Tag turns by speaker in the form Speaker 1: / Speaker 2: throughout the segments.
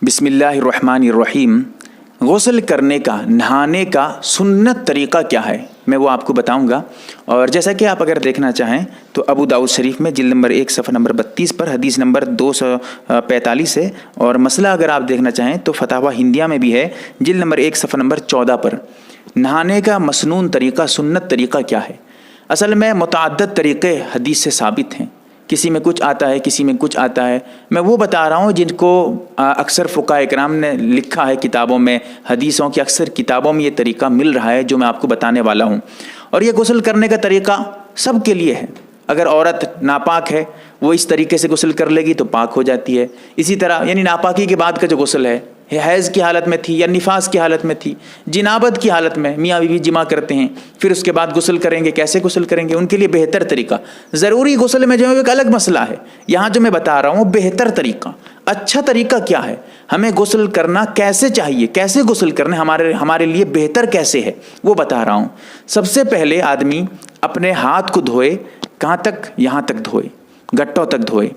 Speaker 1: بسم اللہ الرحمن الرحیم۔ غسل کرنے کا، نہانے کا سنت طریقہ کیا ہے میں وہ آپ کو بتاؤں گا۔ اور جیسا کہ آپ اگر دیکھنا چاہیں تو ابو داؤد شریف میں جلد نمبر 1 صفحہ نمبر 32 پر حدیث نمبر 245 ہے، اور مسئلہ اگر آپ دیکھنا چاہیں تو فتاوی ہندیہ میں بھی ہے جلد نمبر 1 صفحہ نمبر 14 پر۔ نہانے کا مسنون طریقہ، سنت طریقہ کیا ہے؟ اصل میں متعدد طریقے حدیث سے ثابت ہیں، کسی میں کچھ آتا ہے، کسی میں کچھ آتا ہے۔ میں وہ بتا رہا ہوں جن کو اکثر فقہاء کرام نے لکھا ہے کتابوں میں، حدیثوں کی اکثر کتابوں میں یہ طریقہ مل رہا ہے جو میں آپ کو بتانے والا ہوں۔ اور یہ غسل کرنے کا طریقہ سب کے لیے ہے۔ اگر عورت ناپاک ہے وہ اس طریقے سے غسل کر لے گی تو پاک ہو جاتی ہے۔ اسی طرح یعنی ناپاکی کے بعد کا جو غسل ہے، حیض کی حالت میں تھی یا نفاس کی حالت میں تھی، جنابت کی حالت میں میاں بیوی جمع کرتے ہیں، پھر اس کے بعد غسل کریں گے، کیسے غسل کریں گے؟ ان کے لیے بہتر طریقہ، ضروری غسل میں جو ہے ایک الگ مسئلہ ہے، یہاں جو میں بتا رہا ہوں بہتر طریقہ، اچھا طریقہ کیا ہے، ہمیں غسل کرنا کیسے چاہیے، کیسے غسل کرنا ہمارے لیے بہتر کیسے ہے وہ بتا رہا ہوں۔ سب سے پہلے آدمی اپنے ہاتھ کو دھوئے، کہاں تک؟ یہاں تک دھوئے، گٹوں تک دھوئے،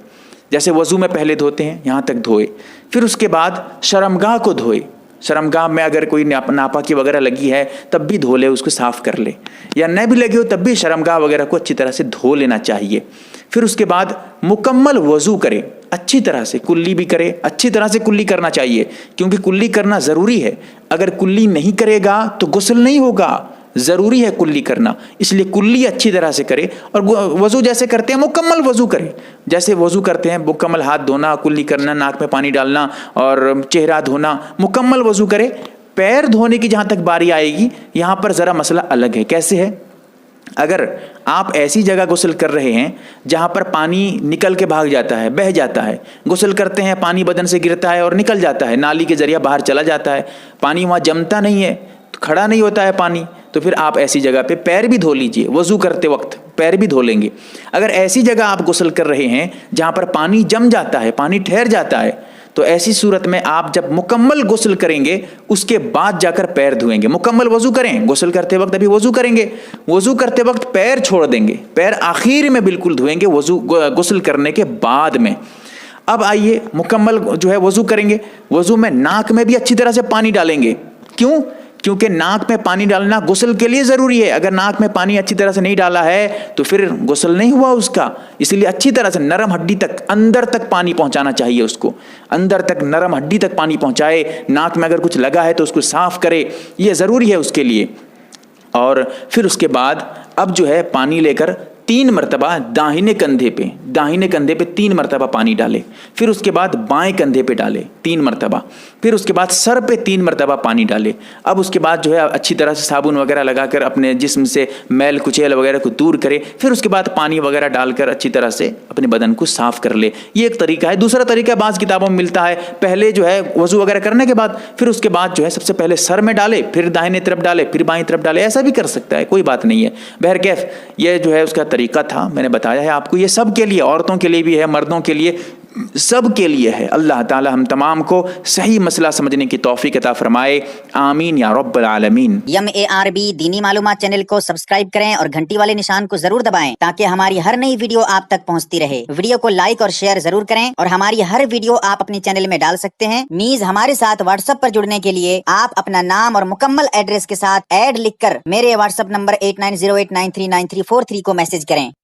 Speaker 1: جیسے وضو میں پہلے دھوتے ہیں یہاں تک دھوئے۔ پھر اس کے بعد شرمگاہ کو دھوئے، شرمگاہ میں اگر کوئی ناپاکی وغیرہ لگی ہے تب بھی دھو لے، اس کو صاف کر لے، یا نہ بھی لگی ہو تب بھی شرمگاہ وغیرہ کو اچھی طرح سے دھو لینا چاہیے۔ پھر اس کے بعد مکمل وضو کرے، اچھی طرح سے کلی بھی کرے، اچھی طرح سے کلی کرنا چاہیے، کیونکہ کلی کرنا ضروری ہے۔ اگر کلی نہیں کرے گا تو غسل نہیں ہوگا، ضروری ہے کلی کرنا، اس لیے کلی اچھی طرح سے کرے۔ اور وضو جیسے کرتے ہیں مکمل وضو کرے، جیسے وضو کرتے ہیں مکمل ہاتھ دھونا، کلی کرنا، ناک میں پانی ڈالنا اور چہرہ دھونا، مکمل وضو کرے۔ پیر دھونے کی جہاں تک باری آئے گی یہاں پر ذرا مسئلہ الگ ہے۔ کیسے ہے؟ اگر آپ ایسی جگہ غسل کر رہے ہیں جہاں پر پانی نکل کے بھاگ جاتا ہے، بہہ جاتا ہے، غسل کرتے ہیں پانی بدن سے گرتا ہے اور نکل جاتا ہے، نالی کے ذریعہ باہر چلا جاتا ہے، پانی وہاں جمتا نہیں ہے، کھڑا نہیں ہوتا ہے پانی، تو پھر آپ ایسی جگہ پہ پیر بھی دھو لیجئے، وضو کرتے وقت پیر بھی دھو لیں گے۔ اگر ایسی جگہ آپ غسل کر رہے ہیں جہاں پر پانی جم جاتا ہے، پانی ٹھہر جاتا ہے، تو ایسی صورت میں آپ جب مکمل غسل کریں گے اس کے بعد جا کر پیر دھوئیں گے۔ مکمل وضو کریں، غسل کرتے وقت ابھی وضو کریں گے، وضو کرتے وقت پیر چھوڑ دیں گے، پیر آخر میں بالکل دھوئیں گے غسل کرنے کے بعد میں۔ اب آئیے مکمل جو ہے وضو کریں گے، وضو میں ناک میں بھی اچھی طرح سے پانی ڈالیں گے۔ کیوں؟ کیونکہ ناک میں پانی ڈالنا غسل کے لیے ضروری ہے۔ اگر ناک میں پانی اچھی طرح سے نہیں ڈالا ہے تو پھر غسل نہیں ہوا اس کا، اس لیے اچھی طرح سے نرم ہڈی تک، اندر تک پانی پہنچانا چاہیے، اس کو اندر تک نرم ہڈی تک پانی پہنچائے۔ ناک میں اگر کچھ لگا ہے تو اس کو صاف کرے، یہ ضروری ہے اس کے لیے۔ اور پھر اس کے بعد اب جو ہے پانی لے کر 3 مرتبہ داہنے کندھے پہ 3 مرتبہ پانی ڈالے، پھر اس کے بعد بائیں کندھے پہ ڈالے 3 مرتبہ، پھر اس کے بعد سر پہ 3 مرتبہ پانی ڈالے۔ اب اس کے بعد جو ہے اچھی طرح سے صابن وغیرہ لگا کر اپنے جسم سے میل کچیل وغیرہ کو دور کرے، پھر اس کے بعد پانی وغیرہ ڈال کر اچھی طرح سے اپنے بدن کو صاف کر لے۔ یہ ایک طریقہ ہے۔ دوسرا طریقہ بعض کتابوں میں ملتا ہے، پہلے جو ہے وضو وغیرہ کرنے کے بعد پھر اس کے بعد جو ہے سب سے پہلے سر میں ڈالے، پھر داہنے طرف ڈالے، پھر بائیں طرف ڈالے، ایسا بھی کر سکتا ہے، کوئی بات نہیں ہے۔ بہرکیف یہ جو ہے اس کا طریقہ تھا، میں نے بتایا ہے آپ کو۔ یہ سب کے لیے، عورتوں کے لیے بھی ہے، مردوں کے لیے، سب کے لیے ہے۔ اللہ تعالی ہم تمام کو صحیح مسئلہ سمجھنے کی توفیق عطا فرمائے، آمین یا رب العالمین۔
Speaker 2: MARB دینی معلومات چینل کو سبسکرائب کریں اور گھنٹی والے نشان کو ضرور دبائیں تاکہ ہماری ہر نئی ویڈیو آپ تک پہنچتی رہے۔ ویڈیو کو لائک اور شیئر ضرور کریں، اور ہماری ہر ویڈیو آپ اپنے چینل میں ڈال سکتے ہیں۔ نیز ہمارے ساتھ واٹس ایپ پر جڑنے کے لیے آپ اپنا نام اور مکمل ایڈریس کے ساتھ ایڈ لکھ کر میرے واٹس ایپ نمبر 8908939343 کو میسج کریں۔